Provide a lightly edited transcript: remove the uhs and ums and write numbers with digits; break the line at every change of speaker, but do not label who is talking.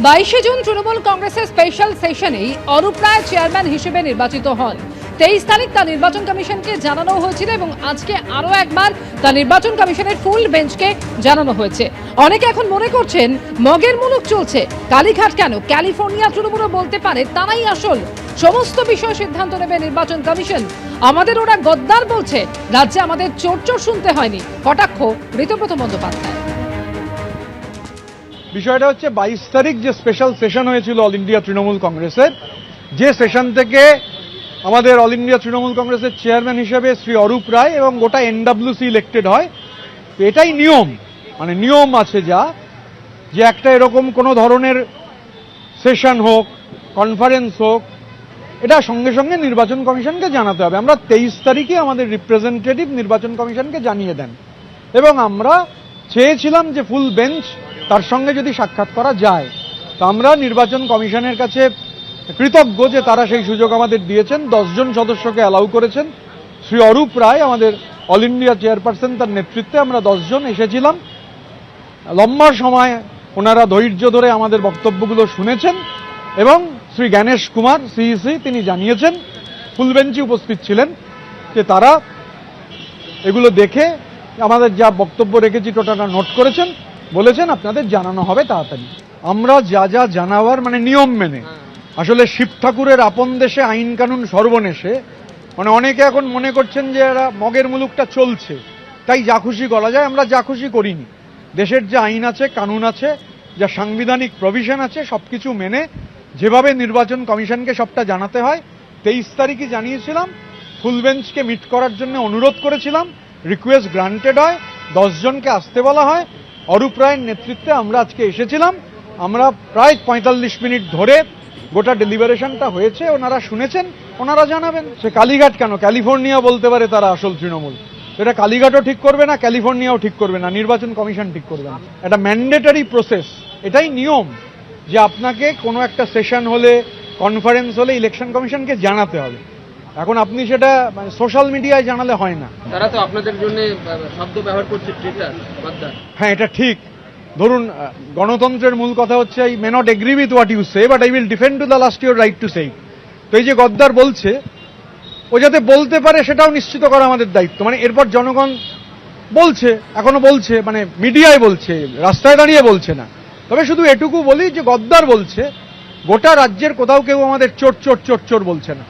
22 June Trinamool কংগ্রেসের special সেশনেই Arup রায় chairman হিসেবে নির্বাচিত হন। 23 তারিখ তা নির্বাচন কমিশনকে জানানো হয়েছিল এবং আজকে আরও একবার তা নির্বাচন কমিশনের ফুল বেঞ্চকে জানানো হয়েছে। অনেকে এখন মনে করছেন মগের মুলুক চলছে, কালীঘাট কেন, ক্যালিফোর্নিয়া তৃণমূলও বলতে পারে তারাই আসল। সমস্ত বিষয় সিদ্ধান্ত নেবে নির্বাচন কমিশন। আমাদের ওরা গদ্দার বলছে, রাজ্যে আমাদের চোর চোর শুনতে হয়নি। কটাক্ষ ঋতব্রত বন্দ্যোপাধ্যায়।
বিষয়টা হচ্ছে 22 তারিখ যে স্পেশাল সেশন হয়েছিল অল ইন্ডিয়া তৃণমূল কংগ্রেসের, যে সেশন থেকে আমাদের অল ইন্ডিয়া তৃণমূল কংগ্রেসের চেয়ারম্যান হিসেবে শ্রী অরূপ রায় এবং গোটা এনডব্লিউসি ইলেক্টেড হয়। এটাই নিয়ম, মানে নিয়ম আছে যা, যে একটা এরকম কোনো ধরনের সেশন হোক, কনফারেন্স হোক, এটা সঙ্গে সঙ্গে নির্বাচন কমিশনকে জানাতে হবে। আমরা 23 তারিখে আমাদের রিপ্রেজেন্টেটিভ নির্বাচন কমিশনকে জানিয়ে দেন এবং আমরা চেয়েছিলাম যে ফুল বেঞ্চ তার সঙ্গে যদি সাক্ষাৎ করা যায়। তো আমরা নির্বাচন কমিশনের কাছে কৃতজ্ঞ যে তারা সেই সুযোগ আমাদের দিয়েছেন। 10 জন সদস্যকে অ্যালাউ করেছেন। শ্রী অরূপ রায় আমাদের অল ইন্ডিয়া চেয়ারপারসন, তার নেতৃত্বে আমরা 10 জন এসেছিলাম। লম্বা সময় ওনারা ধৈর্য ধরে আমাদের বক্তব্যগুলো শুনেছেন এবং শ্রী জ্ঞানেশ কুমার সিইসি তিনি জানিয়েছেন, ফুল বেঞ্চে উপস্থিত ছিলেন, যে তারা এগুলো দেখে আমাদের যা বক্তব্য রেখেছি টোটালটা নোট করেছেন, বলেছেন আপনাদের জানানো হবে তাড়াতাড়ি। আমরা যা যা জানাবার মানে নিয়ম মেনে, আসলে শিব ঠাকুরের আপন দেশে আইন কানুন সর্বনেশে, মানে অনেকে এখন মনে করছেন যে এরা মগের মুলুকটা চলছে তাই যা খুশি করা যায়। আমরা যা খুশি করিনি। দেশের যে আইন আছে, কানুন আছে, যা সাংবিধানিক প্রভিশন আছে, সবকিছু মেনে যেভাবে নির্বাচন কমিশনকে সবটা জানাতে হয় 23 তারিখে জানিয়েছিলাম। ফুল বেঞ্চকে মিট করার জন্য অনুরোধ করেছিলাম, রিকোয়েস্ট গ্রান্টেড হয়, 10 জনকে আসতে বলা হয়। অরূপ রায়ের নেতৃত্বে আমরা আজকে এসেছিলাম। আমরা প্রায় 45 মিনিট ধরে গোটা ডেলিভারেশনটা হয়েছে, ওনারা শুনেছেন, ওনারা জানাবেন। সে কালীঘাট কেন, ক্যালিফোর্নিয়া বলতে পারে তারা আসল তৃণমূল। এটা কালীঘাটও ঠিক করবে না, ক্যালিফোর্নিয়াও ঠিক করবে না, নির্বাচন কমিশন ঠিক করবে না। এটা ম্যান্ডেটরি প্রসেস, এটাই নিয়ম যে আপনাকে কোনো একটা সেশন হলে, কনফারেন্স হলে ইলেকশন কমিশনকে জানাতে হবে। এখন আপনি সেটা সোশ্যাল মিডিয়ায় জানালে হয় না।
তারা তো আপনাদের জন্য শব্দ ব্যবহার করছে, ট্রিটার গদ্দার।
হ্যাঁ, এটা ঠিক। ধরুন, গণতন্ত্রের মূল কথা হচ্ছে I may not agree with what you say, but I will defend to the last your right to say. তো এই যে গদ্দার বলছে, ও যাতে বলতে পারে সেটাও নিশ্চিত করা আমাদের দায়িত্ব। মানে এরপর জনগণ বলছে, এখনো বলছে, মানে মিডিয়ায় বলছে, রাস্তায় দাঁড়িয়ে বলছে না। তবে শুধু এটুকু বলি যে গদ্দার বলছে, গোটা রাজ্যের কোথাও কেউ আমাদের চোর চোর চোর চোর বলছে না।